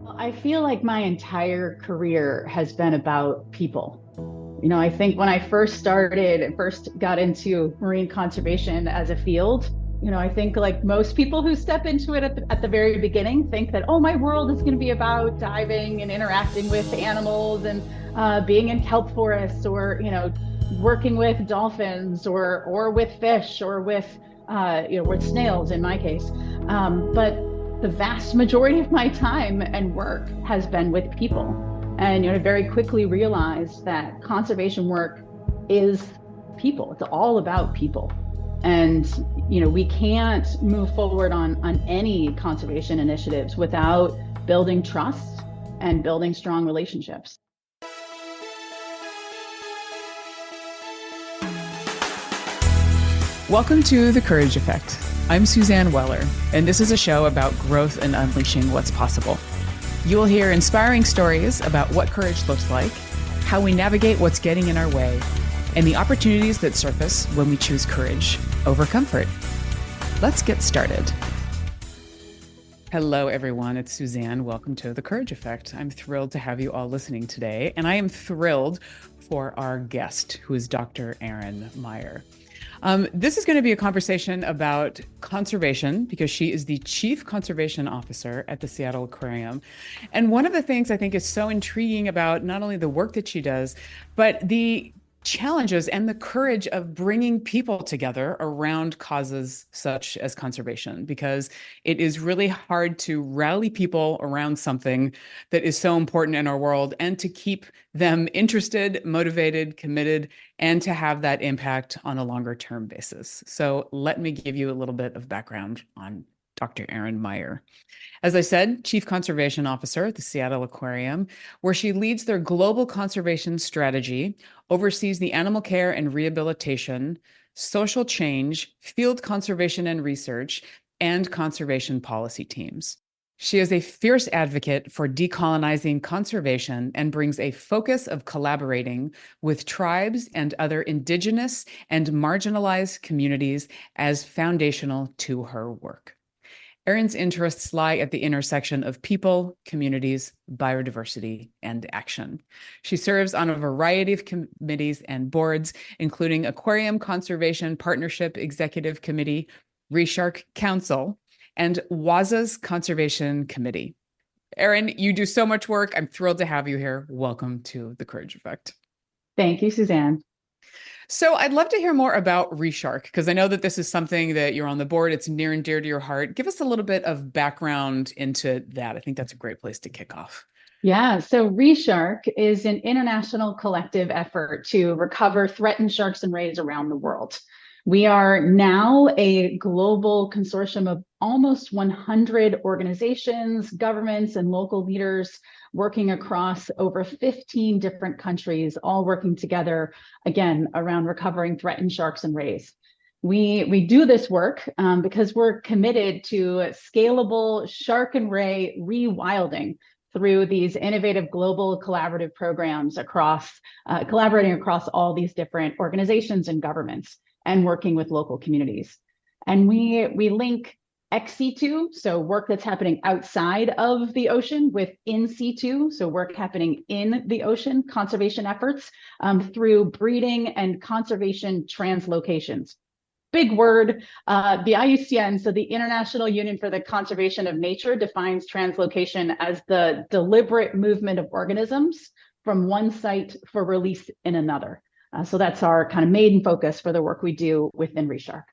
Well, I feel like my entire career has been about people. I think when I first started and first got into marine conservation as a field, I think like most people who step into it at the very beginning think that, oh, my world is going to be about diving and interacting with animals and being in kelp forests or, working with dolphins or with fish or with snails in my case. But the vast majority of my time and work has been with people. And very quickly realized that conservation work is people. It's all about people. And we can't move forward on any conservation initiatives without building trust and building strong relationships. Welcome to The Courage Effect. I'm Suzanne Weller, and this is a show about growth and unleashing what's possible. You will hear inspiring stories about what courage looks like, how we navigate what's getting in our way, and the opportunities that surface when we choose courage over comfort. Let's get started. Hello, everyone. It's Suzanne. Welcome to The Courage Effect. I'm thrilled to have you all listening today, and I am thrilled for our guest, who is Dr. Erin Meyer. This is going to be a conversation about conservation because she is the Chief Conservation Officer at the Seattle Aquarium. And one of the things I think is so intriguing about not only the work that she does, but the challenges and the courage of bringing people together around causes such as conservation, because it is really hard to rally people around something that is so important in our world and to keep them interested, motivated, committed, and to have that impact on a longer term basis. So let me give you a little bit of background on Dr. Erin Meyer. As I said, Chief Conservation Officer at the Seattle Aquarium, where she leads their global conservation strategy, oversees the animal care and rehabilitation, social change, field conservation and research, and conservation policy teams. She is a fierce advocate for decolonizing conservation and brings a focus of collaborating with tribes and other indigenous and marginalized communities as foundational to her work. Erin's interests lie at the intersection of people, communities, biodiversity, and action. She serves on a variety of committees and boards, including Aquarium Conservation Partnership Executive Committee, Reshark Council, and WASA's Conservation Committee. Erin, you do so much work. I'm thrilled to have you here. Welcome to The Courage Effect. Thank you, Suzanne. So I'd love to hear more about Reshark, because I know that this is something that you're on the board. It's near and dear to your heart. Give us a little bit of background into that. I think that's a great place to kick off. Yeah, so Reshark is an international collective effort to recover threatened sharks and rays around the world. We are now a global consortium of almost 100 organizations, governments, and local leaders working across over 15 different countries, all working together, again, around recovering threatened sharks and rays. We do this work because we're committed to scalable shark and ray rewilding through these innovative global collaborative programs collaborating across all these different organizations and governments and working with local communities. And we link ex situ, so work that's happening outside of the ocean, with in situ, so work happening in the ocean, conservation efforts through breeding and conservation translocations. Big word. The IUCN, so the International Union for the Conservation of Nature, defines translocation as the deliberate movement of organisms from one site for release in another. So that's our kind of main focus for the work we do within Reshark.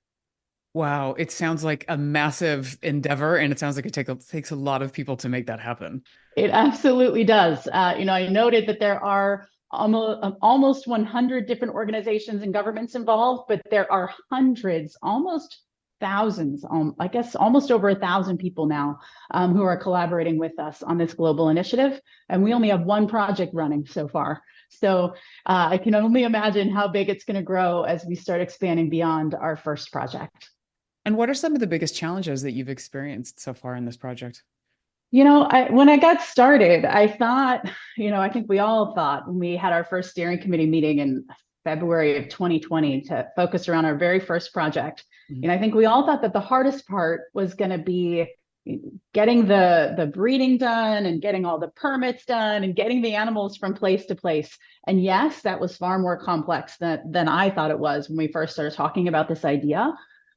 Wow, it sounds like a massive endeavor, and it sounds like it takes a lot of people to make that happen. It absolutely does. I noted that there are almost 100 different organizations and governments involved, but there are hundreds, almost thousands, I guess almost over 1,000 people now who are collaborating with us on this global initiative. And we only have one project running so far. So I can only imagine how big it's going to grow as we start expanding beyond our first project. And what are some of the biggest challenges that you've experienced so far in this project? When I got started, I thought, I think we all thought when we had our first steering committee meeting in February of 2020 to focus around our very first project. Mhm. And I think we all thought that the hardest part was going to be getting the breeding done and getting all the permits done and getting the animals from place to place. And yes, that was far more complex than I thought it was when we first started talking about this idea.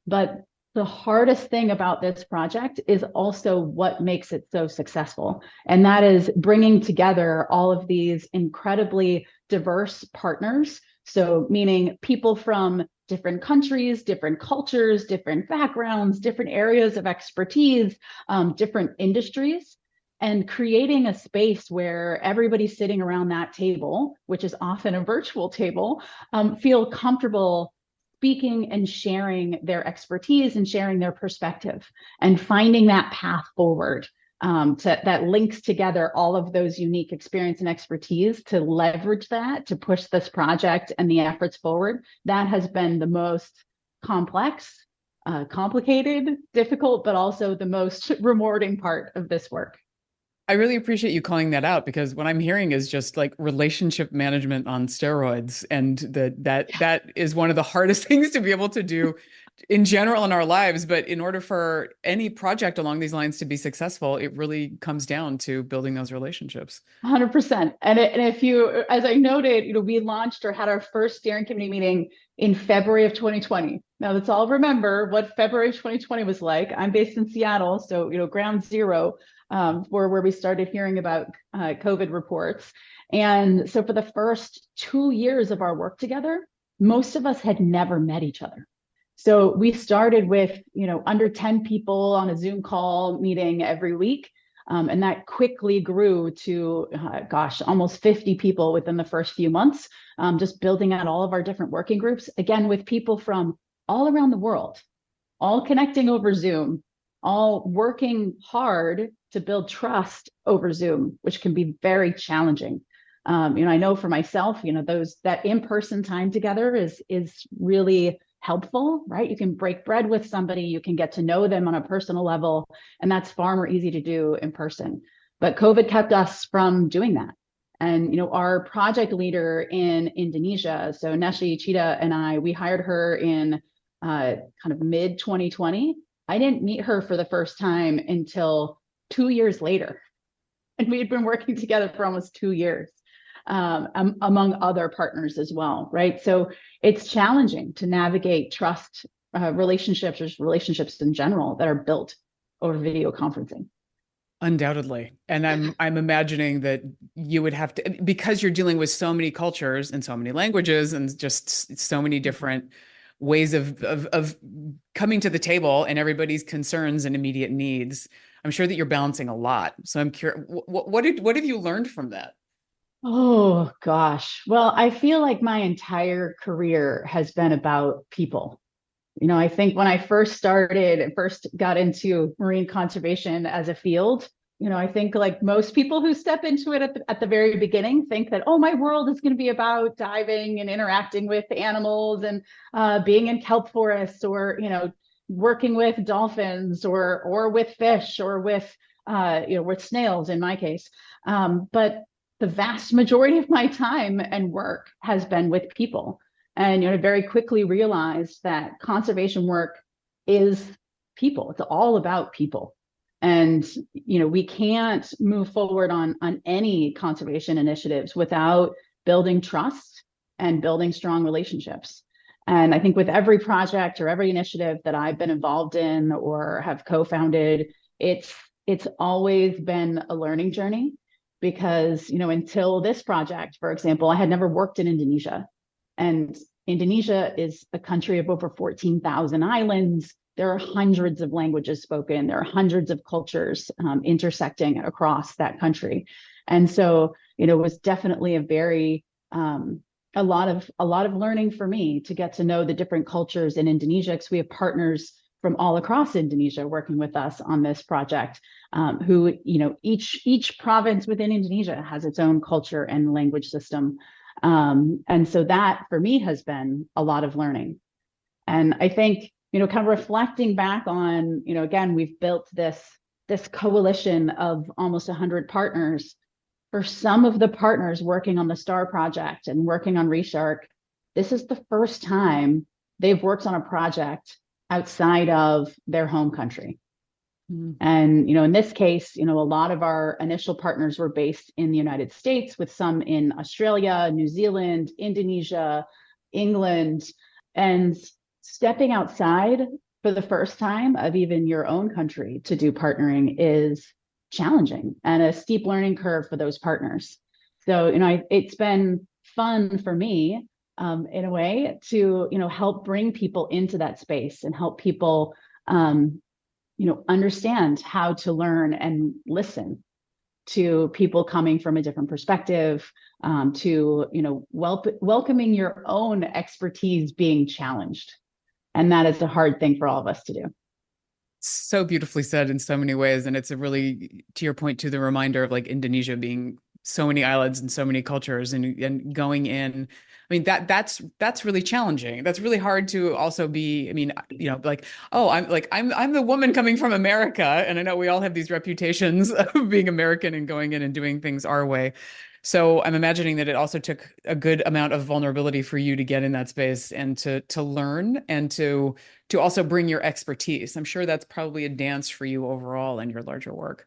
But the hardest thing about this project is also what makes it so successful. And that is bringing together all of these incredibly diverse partners. So meaning people from different countries, different cultures, different backgrounds, different areas of expertise, different industries, and creating a space where everybody sitting around that table, which is often a virtual table, feel comfortable speaking and sharing their expertise and sharing their perspective and finding that path forward that links together all of those unique experience and expertise to leverage that to push this project and the efforts forward. That has been the most complex, complicated, difficult, but also the most rewarding part of this work. I really appreciate you calling that out, because what I'm hearing is just like relationship management on steroids, and that is one of the hardest things to be able to do in general in our lives. But in order for any project along these lines to be successful, it really comes down to building those relationships. 100%. And if you, as I noted, we launched or had our first steering committee meeting in February of 2020. Now let's all remember what February of 2020 was like. I'm based in Seattle, so ground zero where we started hearing about COVID reports. And so for the first 2 years of our work together, most of us had never met each other. So we started with, under 10 people on a Zoom call meeting every week. And that quickly grew to, almost 50 people within the first few months, just building out all of our different working groups, again, with people from all around the world, all connecting over Zoom, all working hard to build trust over Zoom, which can be very challenging. I know for myself, that in-person time together is really helpful, right? You can break bread with somebody, you can get to know them on a personal level, and that's far more easy to do in person. But COVID kept us from doing that. And our project leader in Indonesia, so Neshi Chida and we hired her in kind of mid 2020. I didn't meet her for the first time until 2 years later. And we had been working together for almost 2 years, among other partners as well, right? So it's challenging to navigate trust relationships or relationships in general that are built over video conferencing. Undoubtedly. And I'm imagining that you would have to, because you're dealing with so many cultures and so many languages and just so many different ways of coming to the table and everybody's concerns and immediate needs. I'm sure that you're balancing a lot. So I'm curious, what have you learned from that? Oh gosh. Well, I feel like my entire career has been about people. I think when I first got into marine conservation as a field, I think like most people who step into it at the very beginning think that, oh, my world is going to be about diving and interacting with animals and being in kelp forests or, working with dolphins or with fish or with snails in my case. But the vast majority of my time and work has been with people. And I very quickly realized that conservation work is people. It's all about people. And we can't move forward on any conservation initiatives without building trust and building strong relationships. And I think with every project or every initiative that I've been involved in or have co-founded, it's always been a learning journey. Because until this project, for example, I had never worked in Indonesia. And Indonesia is a country of over 14,000 islands. There are hundreds of languages spoken. There are hundreds of cultures intersecting across that country. And so, it was definitely a lot of learning for me to get to know the different cultures in Indonesia, because we have partners from all across Indonesia working with us on this project, who, each province within Indonesia has its own culture and language system. And so that for me has been a lot of learning. And I think, kind of reflecting back on, again, we've built this coalition of almost 100 partners. For some of the partners working on the STAR project and working on Reshark, this is the first time they've worked on a project outside of their home country. Mm. And, in this case, a lot of our initial partners were based in the United States, with some in Australia, New Zealand, Indonesia, England, and stepping outside for the first time of even your own country to do partnering is challenging and a steep learning curve for those partners. So, it's been fun for me, in a way, to, help bring people into that space and help people, understand how to learn and listen to people coming from a different perspective, to, welcoming your own expertise being challenged. And that is a hard thing for all of us to do. So beautifully said in so many ways. And it's a really, to your point, to the reminder of like Indonesia being so many islands and so many cultures, and going in. I mean, that's really challenging. That's really hard to also be, I mean, like, oh, I'm the woman coming from America. And I know we all have these reputations of being American and going in and doing things our way. So I'm imagining that it also took a good amount of vulnerability for you to get in that space and to learn and to also bring your expertise. I'm sure that's probably a dance for you overall in your larger work.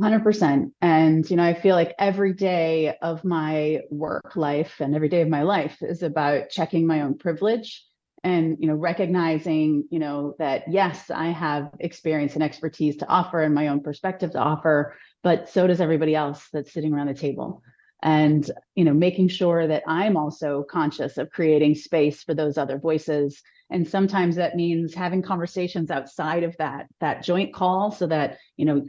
100%. And, I feel like every day of my work life and every day of my life is about checking my own privilege and, recognizing, that yes, I have experience and expertise to offer and my own perspective to offer, but so does everybody else that's sitting around the table. And, making sure that I'm also conscious of creating space for those other voices. And sometimes that means having conversations outside of that joint call, so that,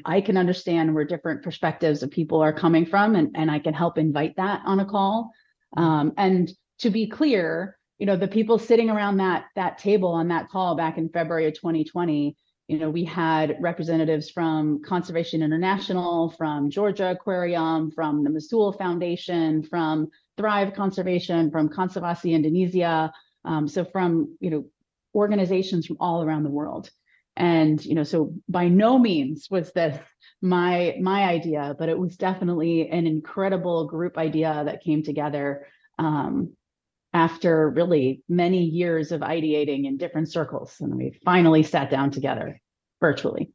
I can understand where different perspectives of people are coming from, and I can help invite that on a call. And to be clear, the people sitting around that table on that call back in February of 2020, we had representatives from Conservation International, from Georgia Aquarium, from the Mosul Foundation, from Thrive Conservation, from Conservasi Indonesia. So from, organizations from all around the world. And, so by no means was this my idea, but it was definitely an incredible group idea that came together, after really many years of ideating in different circles. And we finally sat down together virtually.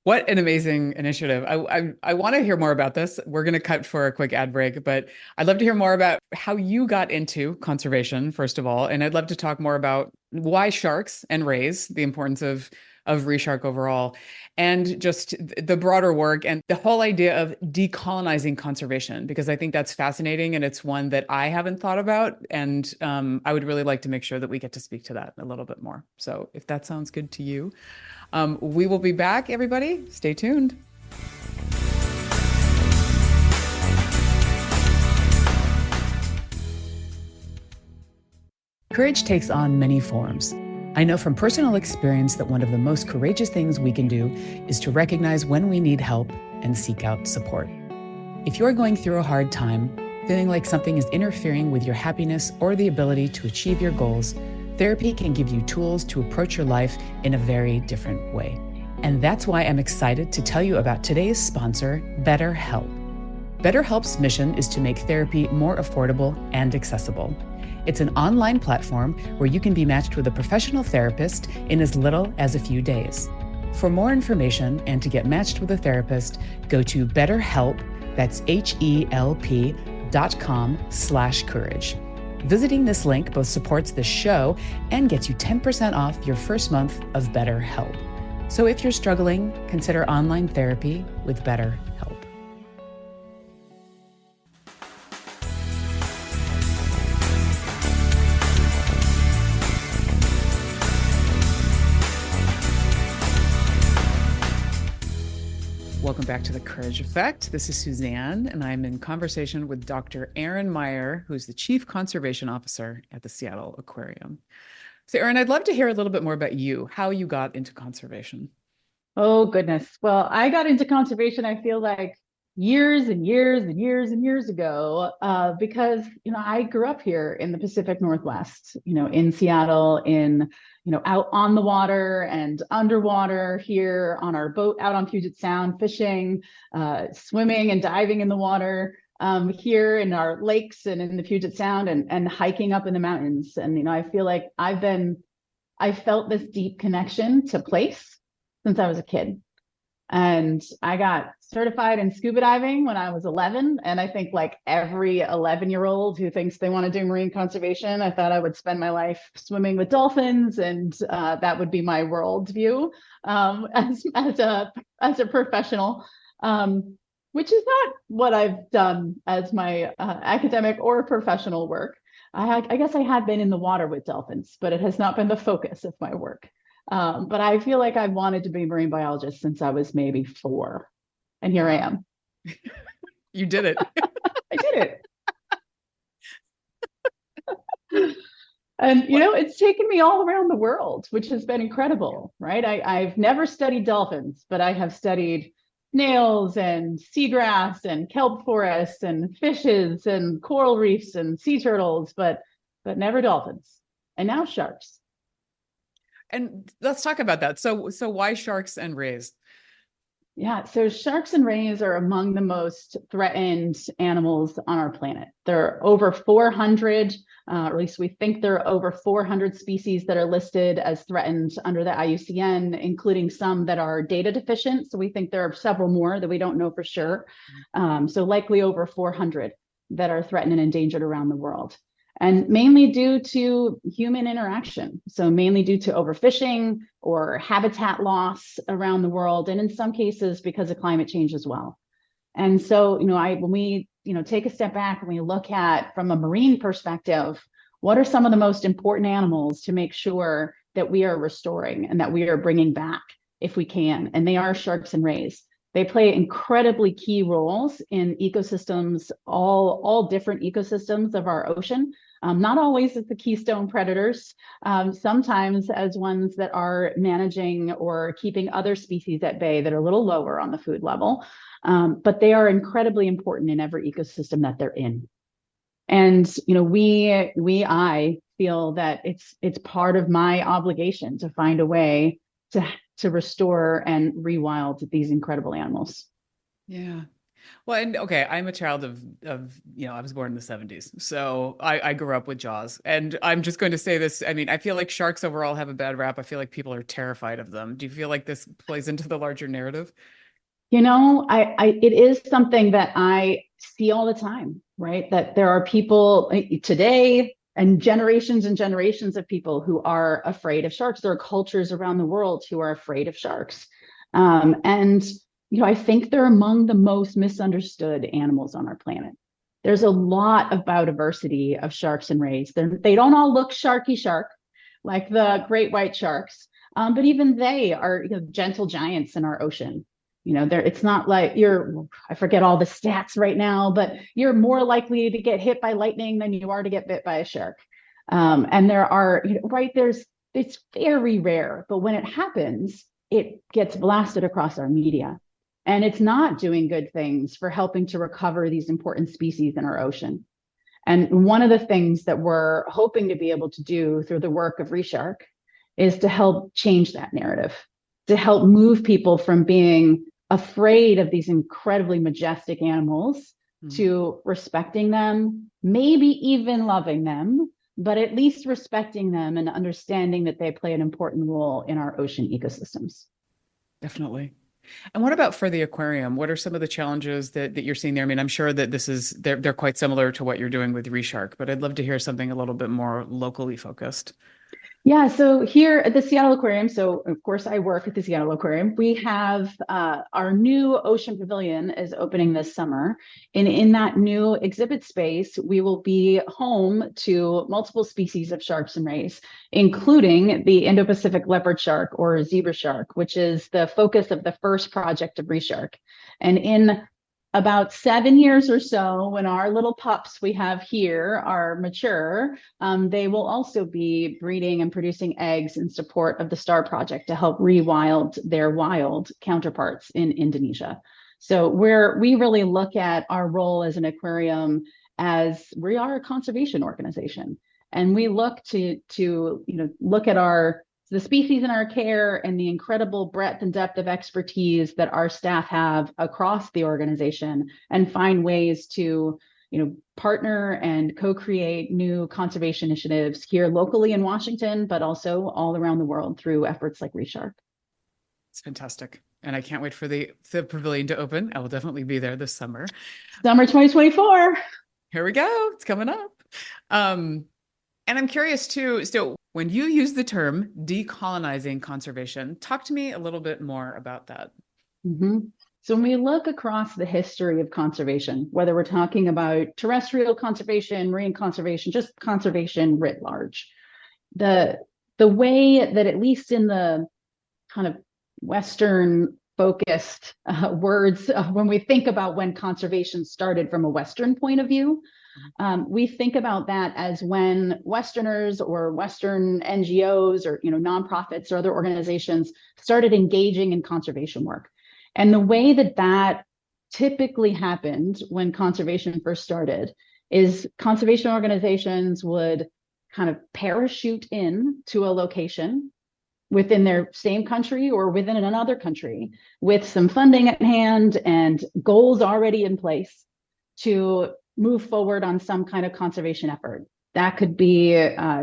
What an amazing initiative. I want to hear more about this. We're going to cut for a quick ad break, but I'd love to hear more about how you got into conservation, first of all. And I'd love to talk more about why sharks and rays, the importance of Reshark overall, and just the broader work and the whole idea of decolonizing conservation, because I think that's fascinating and it's one that I haven't thought about. And I would really like to make sure that we get to speak to that a little bit more. So if that sounds good to you, we will be back, everybody. Stay tuned. Courage takes on many forms. I know from personal experience that one of the most courageous things we can do is to recognize when we need help and seek out support. If you're going through a hard time, feeling like something is interfering with your happiness or the ability to achieve your goals, therapy can give you tools to approach your life in a very different way. And that's why I'm excited to tell you about today's sponsor, BetterHelp. BetterHelp's mission is to make therapy more affordable and accessible. It's an online platform where you can be matched with a professional therapist in as little as a few days. For more information and to get matched with a therapist, go to BetterHelp, that's HELP.com/courage. Visiting this link both supports this show and gets you 10% off your first month of BetterHelp. So if you're struggling, consider online therapy with BetterHelp. Welcome back to The Courage Effect. This is Suzanne, and I'm in conversation with Dr. Erin Meyer, who's the Chief Conservation Officer at the Seattle Aquarium. So, Erin, I'd love to hear a little bit more about you, how you got into conservation. Oh, goodness. Well, I got into conservation, I feel like years and years and years and years ago, because, I grew up here in the Pacific Northwest, in Seattle, out on the water and underwater here on our boat out on Puget Sound, fishing, swimming and diving in the water, here in our lakes and in the Puget Sound, and hiking up in the mountains. And, I feel like I felt this deep connection to place since I was a kid. And I got certified in scuba diving when I was 11. And I think, like every 11-year-old who thinks they want to do marine conservation, I thought I would spend my life swimming with dolphins, and that would be my worldview as a professional. Which is not what I've done as my academic or professional work. I guess I had been in the water with dolphins, but it has not been the focus of my work. But I feel like I've wanted to be a marine biologist since I was maybe 4. And here I am. You did it. I did it. And, it's taken me all around the world, which has been incredible, right? I've never studied dolphins, but I have studied snails and seagrass and kelp forests and fishes and coral reefs and sea turtles, but never dolphins. And now sharks. And let's talk about that. So why sharks and rays? Yeah, so sharks and rays are among the most threatened animals on our planet. There are over 400, or at least we think there are over 400 species that are listed as threatened under the IUCN, including some that are data deficient. So we think there are several more that we don't know for sure. So likely over 400 that are threatened and endangered around the world. And mainly due to human interaction. So mainly due to overfishing or habitat loss around the world, and in some cases because of climate change as well. And so, when we, take a step back and we look at, from a marine perspective, what are some of the most important animals to make sure that we are restoring and that we are bringing back if we can? And they are sharks and rays. They play incredibly key roles in ecosystems, all different ecosystems of our ocean. Not always as the keystone predators, sometimes as ones that are managing or keeping other species at bay that are a little lower on the food level. But they are incredibly important in every ecosystem that they're in. And, I feel that it's part of my obligation to find a way to restore and rewild these incredible animals. Yeah. Well, and okay, I'm a child of I was born in the 70s. So I grew up with Jaws. And I'm just going to say this. I mean, I feel like sharks overall have a bad rap. I feel like people are terrified of them. Do you feel like this plays into the larger narrative? It is something that I see all the time, right? That there are people today and generations of people who are afraid of sharks. There are cultures around the world who are afraid of sharks. And I think they're among the most misunderstood animals on our planet. There's a lot of biodiversity of sharks and rays. They don't all look sharky shark like the great white sharks, but even they are gentle giants in our ocean. It's not like I forget all the stats right now, but you're more likely to get hit by lightning than you are to get bit by a shark. And there are, it's very rare, but when it happens, it gets blasted across our media. And it's not doing good things for helping to recover these important species in our ocean. And one of the things that we're hoping to be able to do through the work of Reshark is to help change that narrative, to help move people from being afraid of these incredibly majestic animals to respecting them, maybe even loving them, but at least respecting them and understanding that they play an important role in our ocean ecosystems. Definitely. And what about for the aquarium? What are some of the challenges that you're seeing there? I mean, I'm sure that they're quite similar to what you're doing with Reshark, but I'd love to hear something a little bit more locally focused. Yeah, so here at the Seattle Aquarium, so of course I work at the Seattle Aquarium, we have our new Ocean Pavilion is opening this summer. And in that new exhibit space, we will be home to multiple species of sharks and rays, including the Indo-Pacific leopard shark or zebra shark, which is the focus of the first project of Reshark. And in about 7 years or so, when our little pups we have here are mature, they will also be breeding and producing eggs in support of the STAR project to help rewild their wild counterparts in Indonesia. So we really look at our role as an aquarium as we are a conservation organization, and we look to look at the species in our care and the incredible breadth and depth of expertise that our staff have across the organization, and find ways to partner and co-create new conservation initiatives here locally in Washington, but also all around the world through efforts like Reshark. It's fantastic. and I can't wait for the pavilion to open. I will definitely be there this summer. Summer 2024. Here we go. It's coming up. Um, and I'm curious too. So when you use the term decolonizing conservation, talk to me a little bit more about that. Mhm. So when we look across the history of conservation, whether we're talking about terrestrial conservation, marine conservation, just conservation writ large, the the way that at least in the kind of Western focused words, when we think about when conservation started from a Western point of view, we think about that as when Westerners or Western NGOs or nonprofits or other organizations started engaging in conservation work. And the way that that typically happened when conservation first started is conservation organizations would kind of parachute in to a location within their same country or within another country with some funding at hand and goals already in place to move forward on some kind of conservation effort. That could be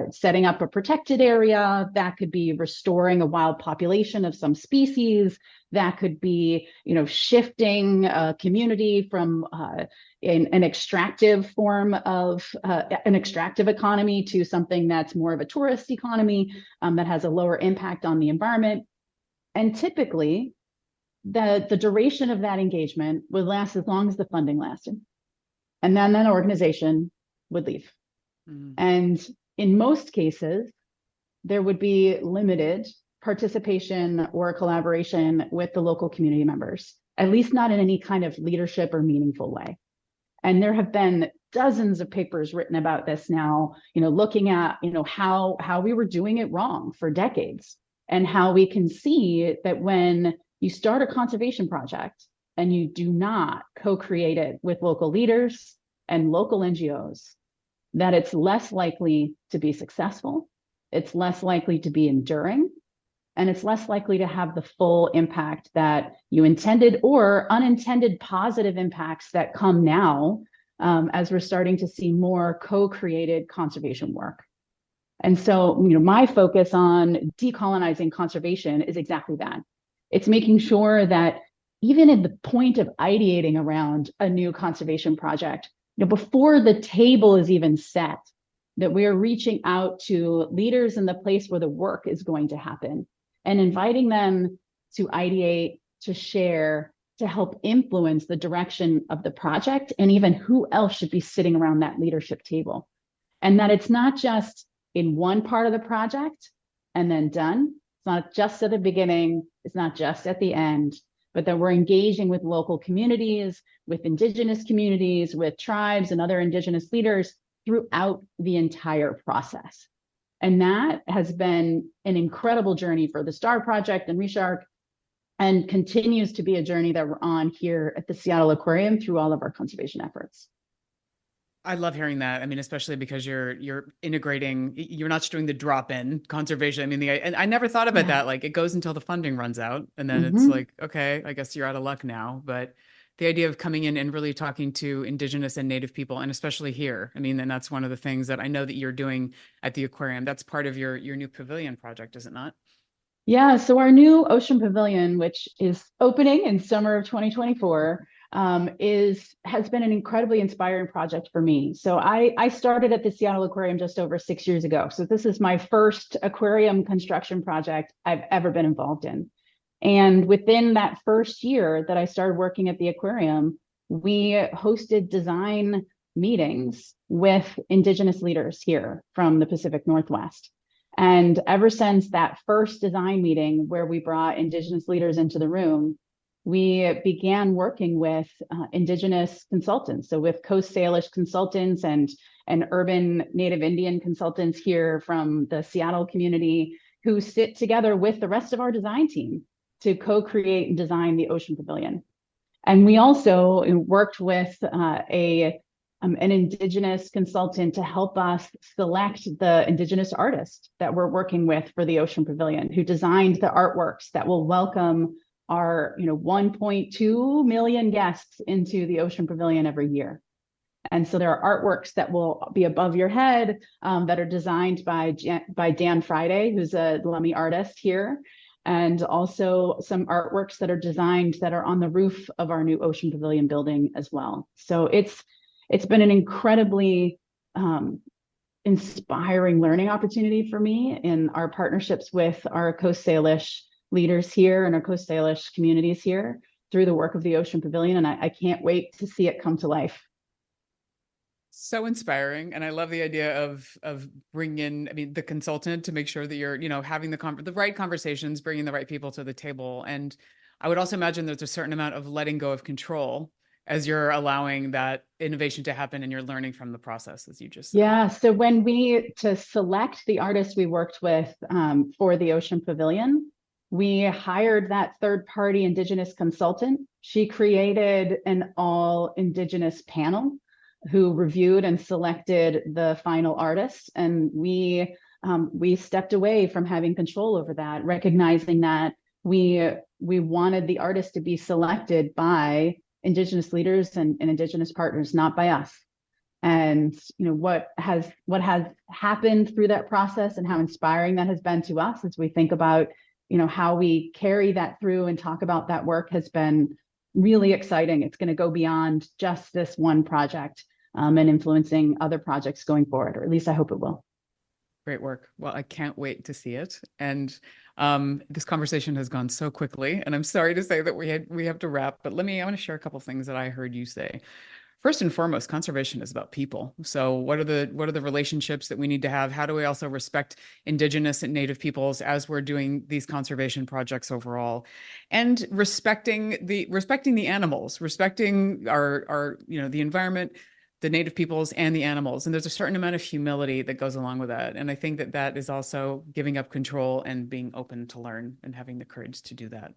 setting up a protected area. That could be restoring a wild population of some species. That could be, shifting a community from an extractive form of an extractive economy to something that's more of a tourist economy that has a lower impact on the environment. And typically, the duration of that engagement would last as long as the funding lasted. And then that organization would leave. Mm. And in most cases, there would be limited participation or collaboration with the local community members, at least not in any kind of leadership or meaningful way. And there have been dozens of papers written about this now, looking at, how we were doing it wrong for decades and how we can see that when you start a conservation project and you do not co-create it with local leaders and local NGOs, that it's less likely to be successful, it's less likely to be enduring, and it's less likely to have the full impact that you intended or unintended positive impacts that come now as we're starting to see more co-created conservation work. And so, my focus on decolonizing conservation is exactly that. It's making sure that even at the point of ideating around a new conservation project, before the table is even set, that we are reaching out to leaders in the place where the work is going to happen and inviting them to ideate, to share, to help influence the direction of the project and even who else should be sitting around that leadership table. And that it's not just in one part of the project and then done. It's not just at the beginning, it's not just at the end, but that we're engaging with local communities, with indigenous communities, with tribes and other indigenous leaders throughout the entire process. And that has been an incredible journey for the STAR Project and ReShark, and continues to be a journey that we're on here at the Seattle Aquarium through all of our conservation efforts. I love hearing that. I mean, especially because you're integrating, you're not just doing the drop-in conservation. I mean, and I never thought about that. Like, it goes until the funding runs out, and then it's like, okay, I guess you're out of luck now. But the idea of coming in and really talking to Indigenous and Native people, and especially here, I mean, and that's one of the things that I know that you're doing at the aquarium. That's part of your new pavilion project, is it not? Yeah, so our new Ocean Pavilion, which is opening in summer of 2024, has been an incredibly inspiring project for me. So I started at the Seattle Aquarium just over 6 years ago. So this is my first aquarium construction project I've ever been involved in. And within that first year that I started working at the aquarium, we hosted design meetings with Indigenous leaders here from the Pacific Northwest. And ever since that first design meeting where we brought Indigenous leaders into the room, we began working with Indigenous consultants. So with Coast Salish consultants and urban Native Indian consultants here from the Seattle community who sit together with the rest of our design team to co-create and design the Ocean Pavilion. And we also worked with an Indigenous consultant to help us select the Indigenous artist that we're working with for the Ocean Pavilion, who designed the artworks that will welcome our 1.2 million guests into the Ocean Pavilion every year. And so there are artworks that will be above your head that are designed by Dan Friday, who's a Lummi artist here. and also some artworks that are designed that are on the roof of our new Ocean Pavilion building as well. So it's been an incredibly inspiring learning opportunity for me in our partnerships with our Coast Salish leaders here and our Coast Salish communities here through the work of the Ocean Pavilion. And I can't wait to see it come to life. So inspiring, and I love the idea of bringing in, I mean, the consultant to make sure that you're, having the right conversations, bringing the right people to the table. And I would also imagine there's a certain amount of letting go of control as you're allowing that innovation to happen and you're learning from the process, as you just said. Yeah. So to select the artists we worked with for the Ocean Pavilion, we hired that third party Indigenous consultant. She created an all Indigenous panel who reviewed and selected the final artists. And we stepped away from having control over that, recognizing that we wanted the artists to be selected by Indigenous leaders and Indigenous partners, not by us. And what has happened through that process and how inspiring that has been to us as we think about how we carry that through and talk about that work has been really exciting. It's going to go beyond just this one project and influencing other projects going forward, or at least I hope it will. Great work. Well, I can't wait to see it. And this conversation has gone so quickly, and I'm sorry to say that we have to wrap, but I want to share a couple things that I heard you say. First and foremost, conservation is about people. So what are the relationships that we need to have? How do we also respect Indigenous and Native peoples as we're doing these conservation projects overall? And respecting the animals, respecting our the environment, the Native peoples and the animals. And there's a certain amount of humility that goes along with that. And I think that is also giving up control and being open to learn and having the courage to do that.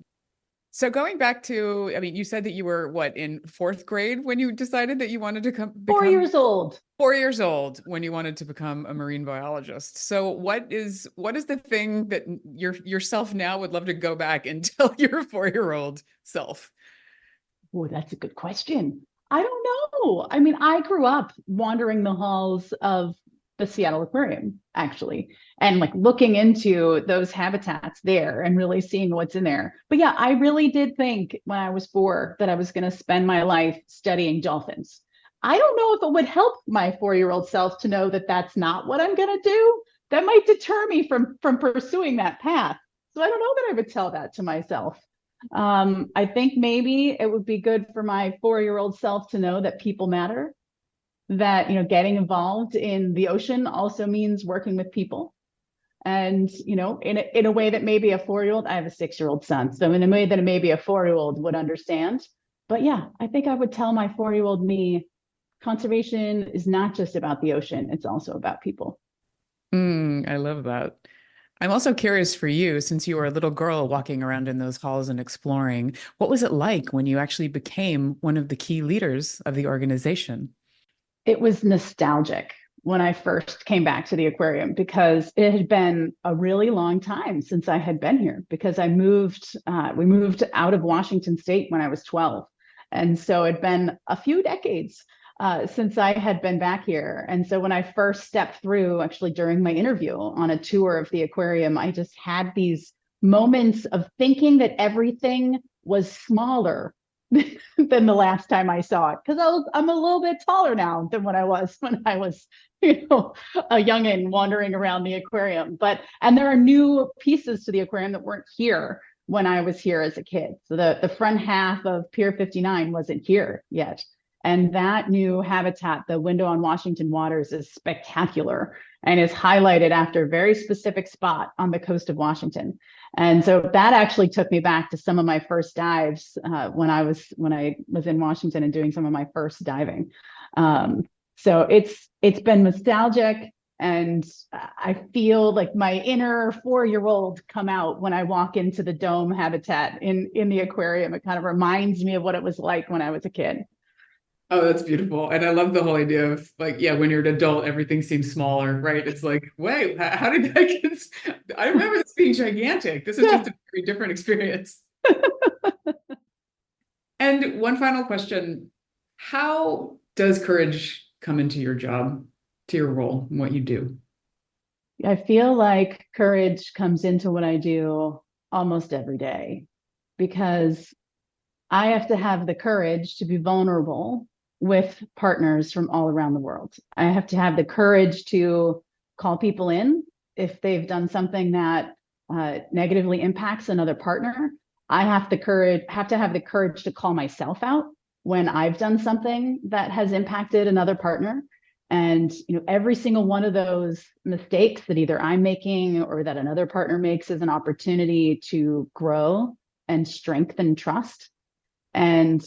So going back to, I mean, you said that you were in fourth grade when you decided that you wanted to become 4 years old. 4 years old when you wanted to become a marine biologist. So what is the thing that yourself now would love to go back and tell your 4-year-old self? Oh, that's a good question. I don't know. I mean, I grew up wandering the halls of the Seattle Aquarium, actually, and looking into those habitats there and really seeing what's in there. But yeah, I really did think when I was 4 that I was going to spend my life studying dolphins. I don't know if it would help my 4-year-old self to know that that's not what I'm going to do. That might deter me from pursuing that path. So I don't know that I would tell that to myself. I think maybe it would be good for my 4-year-old self to know that people matter, that getting involved in the ocean also means working with people, and in a way that maybe a 4-year-old, I have a 6-year-old son, so in a way that maybe a 4-year-old would understand. But yeah, I think I would tell my 4-year-old me, conservation is not just about the ocean, it's also about people. I love that. I'm also curious for you, since you were a little girl walking around in those halls and exploring, what was it like when you actually became one of the key leaders of the organization? It was nostalgic when I first came back to the aquarium because it had been a really long time since I had been here, because we moved out of Washington State when I was 12. And so it'd been a few decades since I had been back here. And so when I first stepped through, actually during my interview on a tour of the aquarium, I just had these moments of thinking that everything was smaller than the last time I saw it, because I'm a little bit taller now than when I was a youngin wandering around the aquarium. And there are new pieces to the aquarium that weren't here when I was here as a kid. So the front half of Pier 59 wasn't here yet. And that new habitat, the window on Washington waters, is spectacular and is highlighted after a very specific spot on the coast of Washington. And so that actually took me back to some of my first dives when I was in Washington and doing some of my first diving. So it's been nostalgic, and I feel like my inner 4-year-old come out when I walk into the dome habitat in the aquarium. It kind of reminds me of what it was like when I was a kid. Oh, that's beautiful. And I love the whole idea of when you're an adult, everything seems smaller, right? It's like, wait, how did that get? I remember this being gigantic. This is just a very different experience. And one final question. How does courage come into your job, to your role, and what you do? I feel like courage comes into what I do almost every day because I have to have the courage to be vulnerable with partners from all around the world. I have to have the courage to call people in if they've done something that negatively impacts another partner. I have to have the courage to call myself out when I've done something that has impacted another partner. And every single one of those mistakes that either I'm making or that another partner makes is an opportunity to grow and strengthen trust. And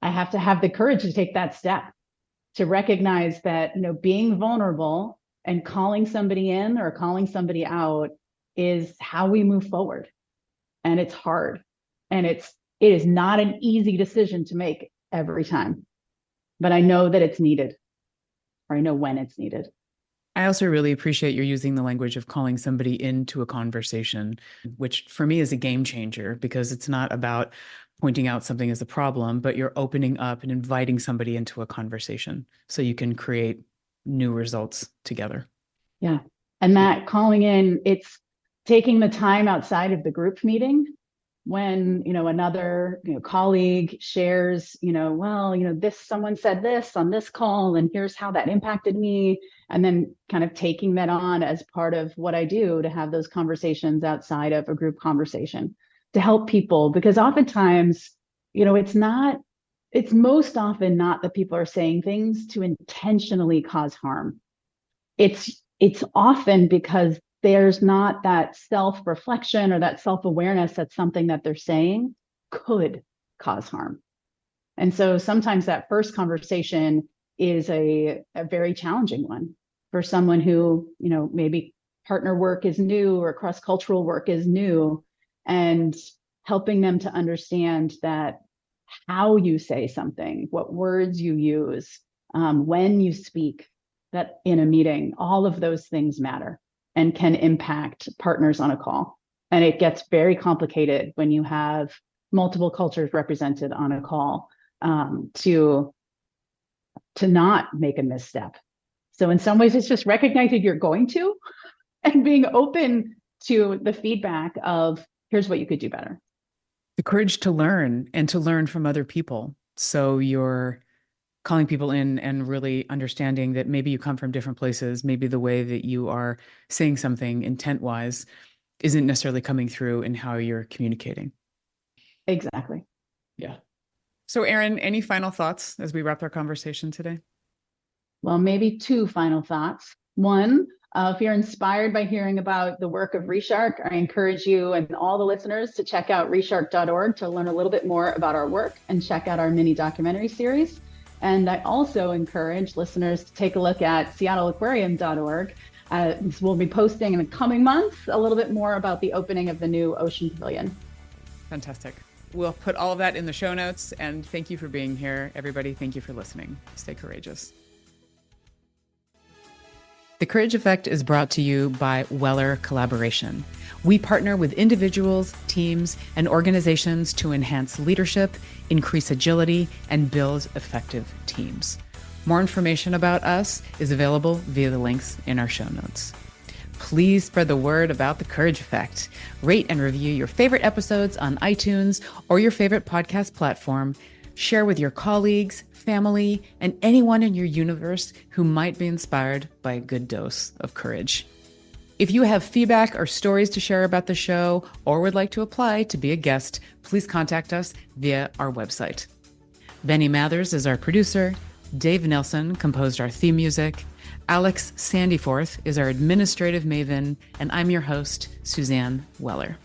I have to have the courage to take that step, to recognize that, being vulnerable and calling somebody in or calling somebody out is how we move forward. And it's hard. And it is not an easy decision to make every time. But I know that it's needed, or I know when it's needed. I also really appreciate you're using the language of calling somebody into a conversation, which for me is a game changer because it's not about pointing out something as a problem, but you're opening up and inviting somebody into a conversation so you can create new results together. Yeah. And that calling in, it's taking the time outside of the group meeting when, another, colleague shares, this, someone said this on this call, and here's how that impacted me. And then kind of taking that on as part of what I do to have those conversations outside of a group conversation to help people, because oftentimes, it's most often not that people are saying things to intentionally cause harm. It's often because there's not that self-reflection or that self-awareness that something that they're saying could cause harm. And so sometimes that first conversation is a very challenging one for someone who, maybe partner work is new or cross-cultural work is new, and helping them to understand that how you say something, what words you use, when you speak, that in a meeting, all of those things matter and can impact partners on a call. And it gets very complicated when you have multiple cultures represented on a call, to not make a misstep. So in some ways, it's just recognizing you're going to and being open to the feedback of here's what you could do better. The courage to learn and to learn from other people. So you're calling people in and really understanding that maybe you come from different places. Maybe the way that you are saying something intent-wise isn't necessarily coming through in how you're communicating. Exactly. Yeah. So Erin, any final thoughts as we wrap our conversation today? Well, maybe two final thoughts. One, if you're inspired by hearing about the work of Reshark, I encourage you and all the listeners to check out reshark.org to learn a little bit more about our work and check out our mini documentary series. And I also encourage listeners to take a look at seattleaquarium.org. We'll be posting in the coming months a little bit more about the opening of the new Ocean Pavilion. Fantastic. We'll put all of that in the show notes. And thank you for being here, everybody. Thank you for listening. Stay courageous. The Courage Effect is brought to you by Weller Collaboration. We partner with individuals, teams, and organizations to enhance leadership, increase agility, and build effective teams. More information about us is available via the links in our show notes. Please spread the word about the Courage Effect. Rate and review your favorite episodes on iTunes or your favorite podcast platform. Share with your colleagues, family, and anyone in your universe who might be inspired by a good dose of courage. If you have feedback or stories to share about the show or would like to apply to be a guest, please contact us via our website. Benny Mathers is our producer. Dave Nelson composed our theme music. Alex Sandyforth is our administrative maven, and I'm your host, Suzanne Weller.